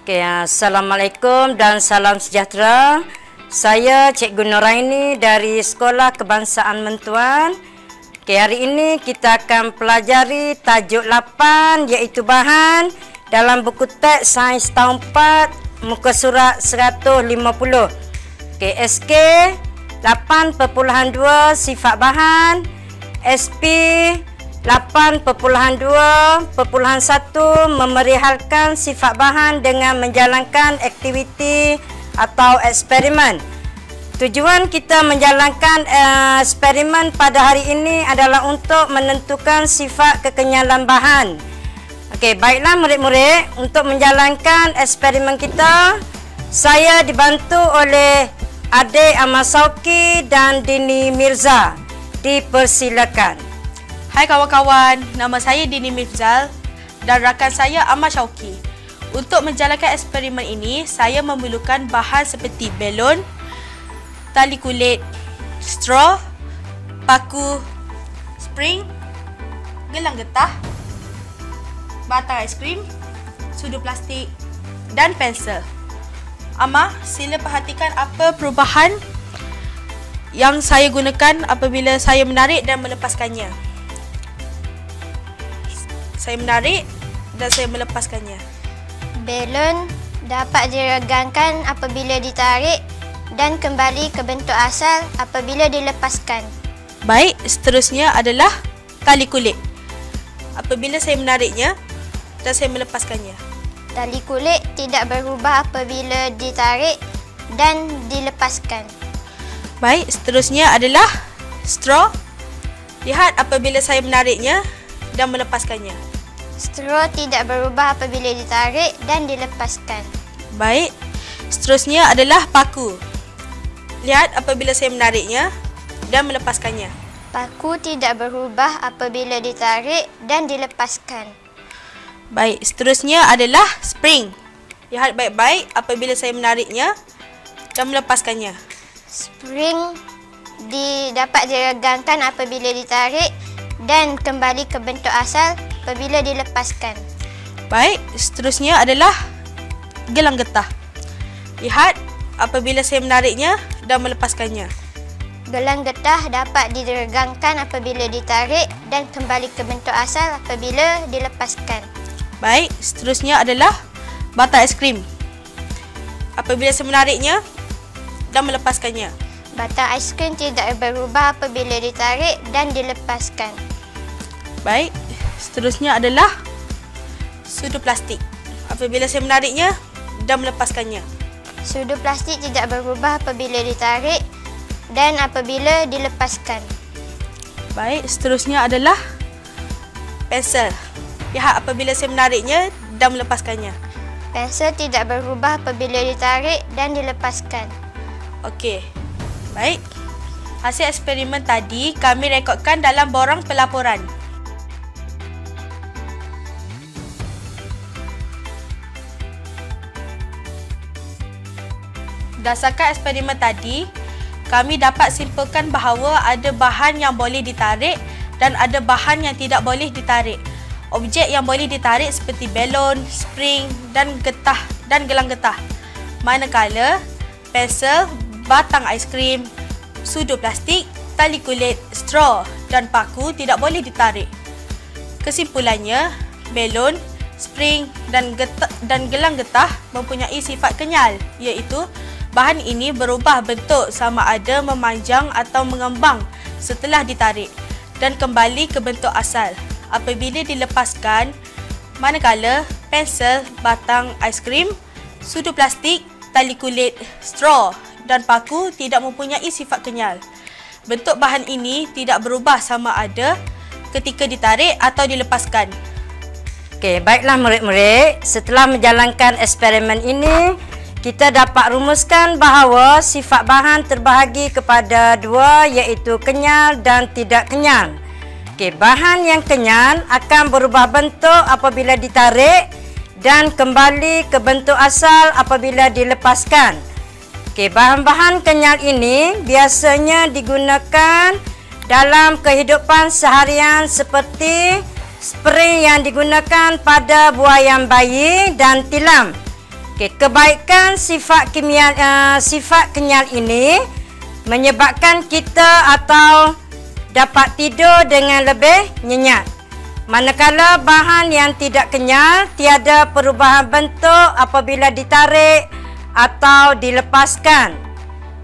Assalamualaikum dan salam sejahtera. Saya Cikgu Nuraini dari Sekolah Kebangsaan Mentuan. Hari ini kita akan pelajari tajuk 8 iaitu bahan dalam buku teks Sains tahun 4 muka surat 150. SK 8.2 sifat bahan, SP 8.2.1 memerihalkan sifat bahan dengan menjalankan aktiviti atau eksperimen. Tujuan kita menjalankan eksperimen pada hari ini adalah untuk menentukan sifat kekenyalan bahan. Baiklah murid-murid, untuk menjalankan eksperimen kita, saya dibantu oleh adik Ahmad Sauki dan Dini Mirza. Dipersilakan. Hai kawan-kawan, nama saya Dini Mirza dan rakan saya Ahmad Sauki. Untuk menjalankan eksperimen ini, saya memerlukan bahan seperti belon, tali kulit, straw, paku, spring, gelang getah, batang aiskrim, sudu plastik dan pensel. Amah, sila perhatikan apa perubahan yang saya gunakan apabila saya menarik dan melepaskannya. Saya menarik dan saya melepaskannya. Belon dapat diregangkan apabila ditarik dan kembali ke bentuk asal apabila dilepaskan. Baik, seterusnya adalah tali kulit. Apabila saya menariknya dan saya melepaskannya. Tali kulit tidak berubah apabila ditarik dan dilepaskan. Baik, seterusnya adalah straw. Lihat apabila saya menariknya dan melepaskannya. Straw tidak berubah apabila ditarik dan dilepaskan. Baik, seterusnya adalah paku. Lihat apabila saya menariknya dan melepaskannya. Paku tidak berubah apabila ditarik dan dilepaskan. Baik, seterusnya adalah spring. Lihat baik-baik apabila saya menariknya dan melepaskannya. Spring dapat diregangkan apabila ditarik dan kembali ke bentuk asal apabila dilepaskan. Baik, seterusnya adalah gelang getah. Lihat apabila saya menariknya dan melepaskannya. Gelang getah dapat diregangkan apabila ditarik dan kembali ke bentuk asal apabila dilepaskan. Baik, seterusnya adalah batang aiskrim. Apabila saya menariknya dan melepaskannya. Batang aiskrim tidak berubah apabila ditarik dan dilepaskan. Baik, seterusnya adalah sudu plastik. Apabila saya menariknya dan melepaskannya. Sudu plastik tidak berubah apabila ditarik dan apabila dilepaskan. Baik, seterusnya adalah pensel. Lihat apabila saya menariknya dan melepaskannya. Pensel tidak berubah apabila ditarik dan dilepaskan. Okey. Baik. Hasil eksperimen tadi kami rekodkan dalam borang pelaporan. Berdasarkan eksperimen tadi, kami dapat simpulkan bahawa ada bahan yang boleh ditarik dan ada bahan yang tidak boleh ditarik. Objek yang boleh ditarik seperti belon, spring dan getah dan gelang getah. Manakala pensel, batang aiskrim, sudu plastik, tali kulit, straw dan paku tidak boleh ditarik. Kesimpulannya, belon, spring dan gelang getah mempunyai sifat kenyal, iaitu bahan ini berubah bentuk sama ada memanjang atau mengembang setelah ditarik dan kembali ke bentuk asal apabila dilepaskan, manakala pensel, batang aiskrim, sudu plastik, tali kulit, straw dan paku tidak mempunyai sifat kenyal. Bentuk bahan ini tidak berubah sama ada ketika ditarik atau dilepaskan. Baiklah murid-murid, setelah menjalankan eksperimen ini, kita dapat rumuskan bahawa sifat bahan terbahagi kepada dua, iaitu kenyal dan tidak kenyal. Bahan yang kenyal akan berubah bentuk apabila ditarik dan kembali ke bentuk asal apabila dilepaskan. Bahan-bahan kenyal ini biasanya digunakan dalam kehidupan seharian seperti spray yang digunakan pada buaian bayi dan tilam. Okey, kebaikan sifat kenyal ini menyebabkan kita atau dapat tidur dengan lebih nyenyak. Manakala bahan yang tidak kenyal tiada perubahan bentuk apabila ditarik atau dilepaskan.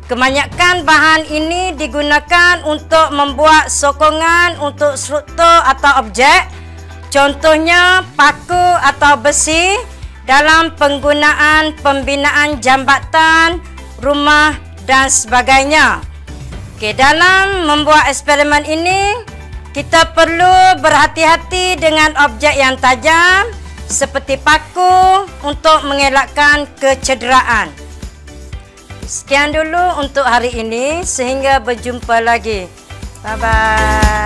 Kebanyakan bahan ini digunakan untuk membuat sokongan untuk struktur atau objek, contohnya paku atau besi dalam penggunaan pembinaan jambatan, rumah dan sebagainya. Okey, dalam membuat eksperimen ini, kita perlu berhati-hati dengan objek yang tajam seperti paku untuk mengelakkan kecederaan. Sekian dulu untuk hari ini, sehingga berjumpa lagi. Bye-bye.